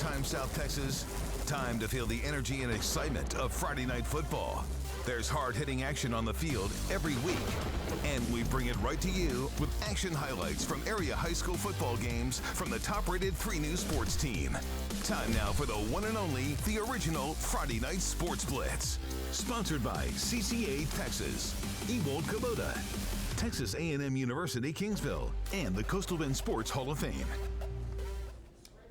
Time South Texas, time to feel the energy and excitement of Friday night football. There's hard-hitting action on the field every week, and we bring it right to you with action highlights from area high school football games from the top-rated 3 News sports team. Time now for the one and only, the original Friday Night Sports Blitz. Sponsored by CCA Texas, Ewald Kubota, Texas A&M University Kingsville, and the Coastal Bend Sports Hall of Fame.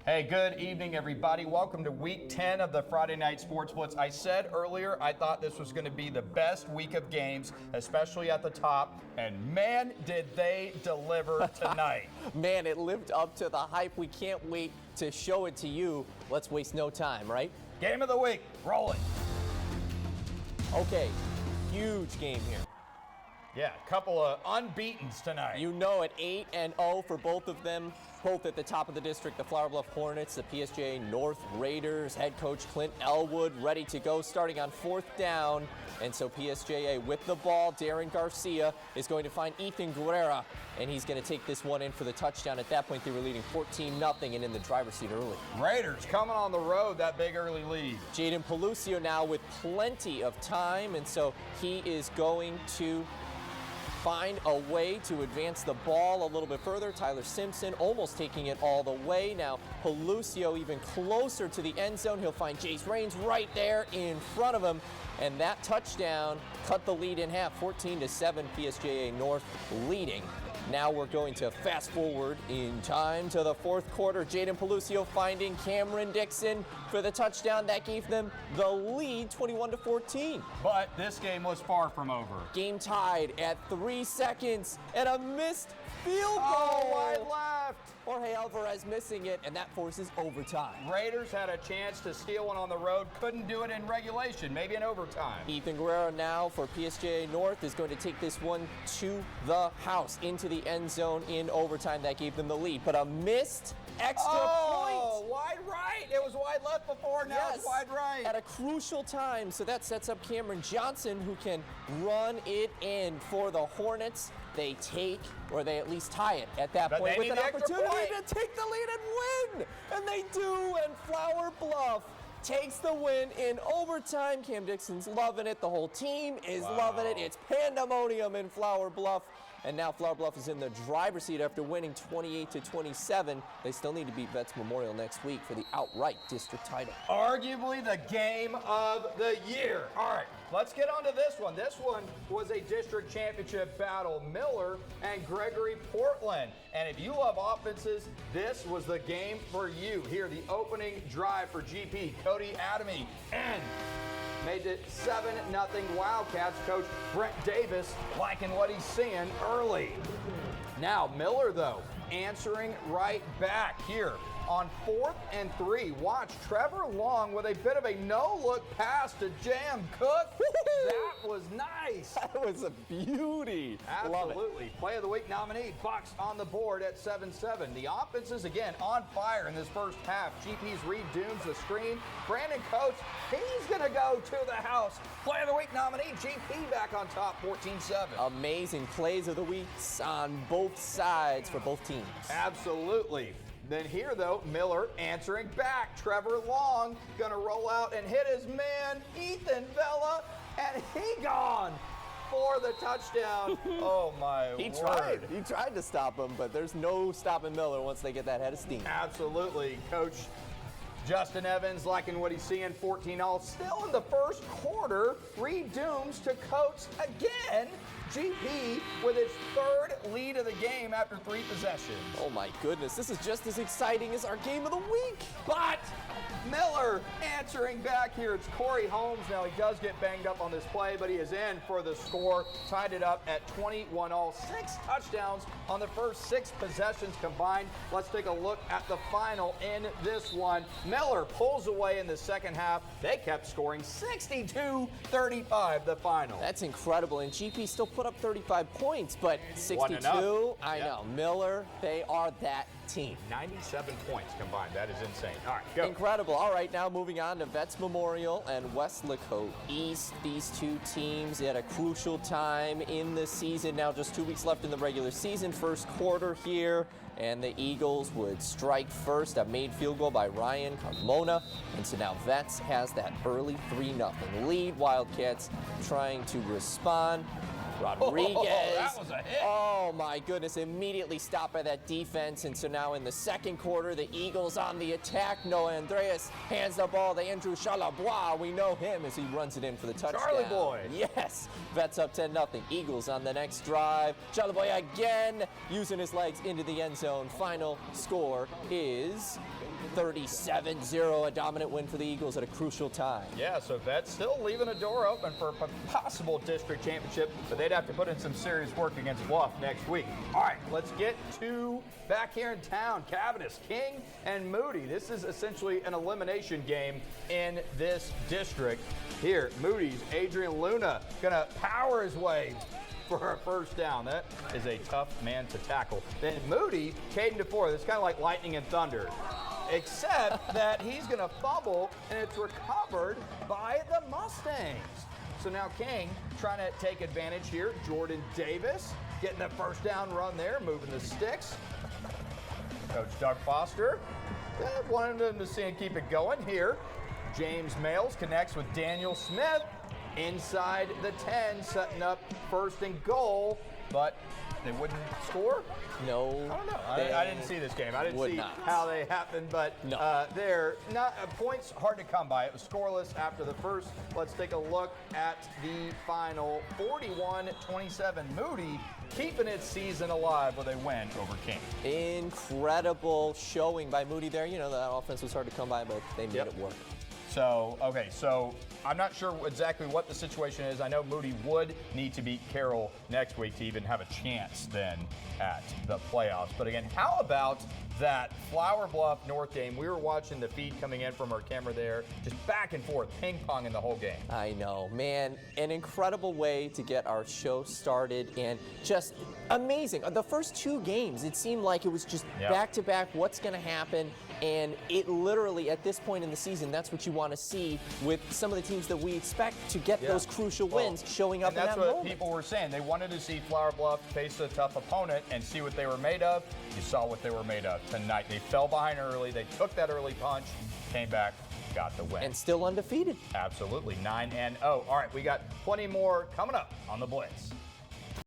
Hey, good evening, everybody. Welcome to Week 10 of the Friday Night Sports Blitz. I said earlier I thought this was going to be the best week of games, especially at the top, and man, did they deliver tonight. Man, it lived up to the hype. We can't wait to show it to you. Let's waste no time, right? Game of the week, roll it. Okay, huge game here. Yeah, a couple of unbeatens tonight. You know it, 8-0 for both of them, both at the top of the district. The Flower Bluff Hornets, the PSJA North Raiders, head coach Clint Elwood ready to go starting on 4th down. And so PSJA with the ball, Darren Garcia is going to find Ethan Guerrera, and he's going to take this one in for the touchdown. At that point, they were leading 14-0 and in the driver's seat early. Raiders coming on the road, that big early lead. Jaden Pelucio now with plenty of time, and so he is going to find a way to advance the ball a little bit further. Tyler Simpson almost taking it all the way. Now Pelucio even closer to the end zone. He'll find Jace Raines right there in front of him. And that touchdown cut the lead in half, 14-7, PSJA North leading. Now we're going to fast forward in time to the 4th quarter. Jaden Pelucio finding Cameron Dixon for the touchdown. That gave them the lead, 21-14. But this game was far from over. Game tied at 3 seconds and a missed field goal. Oh, wide left. Jorge Alvarez missing it, and that forces overtime. Raiders had a chance to steal one on the road, couldn't do it in regulation, maybe in overtime. Ethan Guerrero now for PSJA North is going to take this one to the house, into the end zone in overtime. That gave them the lead, but a missed extra point. Oh, wide right. It was wide left before, now it's wide right. At a crucial time, so that sets up Cameron Johnson, who can run it in for the Hornets. They take, or they at least tie it at that point with an opportunity to take the lead and win. And they do, and Flower Bluff takes the win in overtime. Cam Dixon's loving it. The whole team is loving it. It's pandemonium in Flower Bluff. And now Flower Bluff is in the driver's seat after winning 28-27. They still need to beat Vets Memorial next week for the outright district title. Arguably the game of the year. All right, let's get on to this one. This one was a district championship battle. Miller and Gregory Portland. And if you love offenses, this was the game for you. Here, the opening drive for GP, Cody Adamy, and made it 7-0 Wildcats. Coach Brent Davis liking what he's seeing early. Now Miller, though, answering right back here on 4th and 3. Watch Trevor Long with a bit of a no-look pass to Jam Cook. That was nice. That was a beauty. Absolutely. Play of the week nominee, Bucks on the board at 7-7. The offense is again on fire in this first half. GP's Reed Dooms the screen. Brandon Coates, he's going to go to the house. Play of the week nominee, GP back on top, 14-7. Amazing plays of the week on both sides for both teams. Absolutely. Then here, though, Miller answering back. Trevor Long going to roll out and hit his man, Ethan Vela, and he gone for the touchdown. Oh, my word. He tried to stop him, but there's no stopping Miller once they get that head of steam. Absolutely. Coach Justin Evans liking what he's seeing, 14-all. Still in the first quarter, Reed Dooms to Coates again. GP with its 3rd lead of the game after 3 possessions. Oh my goodness, this is just as exciting as our game of the week. But Miller answering back here. It's Corey Holmes. Now he does get banged up on this play, but he is in for the score. Tied it up at 21-all. 6 touchdowns on the first 6 possessions combined. Let's take a look at the final in this one. Miller pulls away in the second half. They kept scoring 62-35 the final. That's incredible, and GP still put up 35 points, but 62, I know. Miller, they are that 18. 97 points combined. That is insane. All right, go. Incredible. All right, now moving on to Vets Memorial and Weslaco East. These two teams at a crucial time in the season. Now just 2 weeks left in the regular season, first quarter here. And the Eagles would strike first. A made field goal by Ryan Carmona. And so now Vets has that early 3-0 lead. Wildcats trying to respond. Rodriguez. That was a hit. Oh my goodness, immediately stopped by that defense. And so now in the second quarter, the Eagles on the attack. Noah Andreas hands the ball to Andrew Chalabois. We know him as he runs it in for the touchdown. Charlie boy. Yes, Vets up 10-0. Eagles on the next drive. Chalabois again using his legs into the end zone. Final score is 37-0, a dominant win for the Eagles at a crucial time. Yeah, so Vets still leaving a door open for a possible district championship, but they'd have to put in some serious work against Bluff next week. All right, let's get to back here in town. Cavanis, King, and Moody. This is essentially an elimination game in this district. Here, Moody's Adrian Luna gonna power his way for a first down. That is a tough man to tackle. Then Moody, Caden DeFore. It's kind of like lightning and thunder, except that he's going to fumble, and it's recovered by the Mustangs. So now King trying to take advantage here. Jordan Davis getting the first down run there, moving the sticks. Coach Doug Foster wanted them to see him keep it going here. James Males connects with Daniel Smith inside the 10, setting up first and goal, but they wouldn't score? No. I don't know. I didn't see this game. I didn't see how they happened, but No. they're not points hard to come by. It was scoreless after the first. Let's take a look at the final. 41-27. Moody keeping its season alive with a win over King. Incredible showing by Moody there. You know, that offense was hard to come by, but they made it work. So I'm not sure exactly what the situation is. I know Moody would need to beat Carroll next week to even have a chance then at the playoffs. But again, how about that Flower Bluff North game? We were watching the feed coming in from our camera there, just back and forth, ping-pong in the whole game. I know, man. An incredible way to get our show started and just amazing. The first two games, it seemed like it was just back-to-back, what's going to happen? And it literally, at this point in the season, that's what you want to see with some of the teams that we expect to get those crucial wins showing up in that moment. That's what people were saying. They wanted to see Flower Bluff face a tough opponent and see what they were made of. You saw what they were made of tonight. They fell behind early. They took that early punch, came back, got the win. And still undefeated. Absolutely, 9-0. All right, we got plenty more coming up on the Blitz.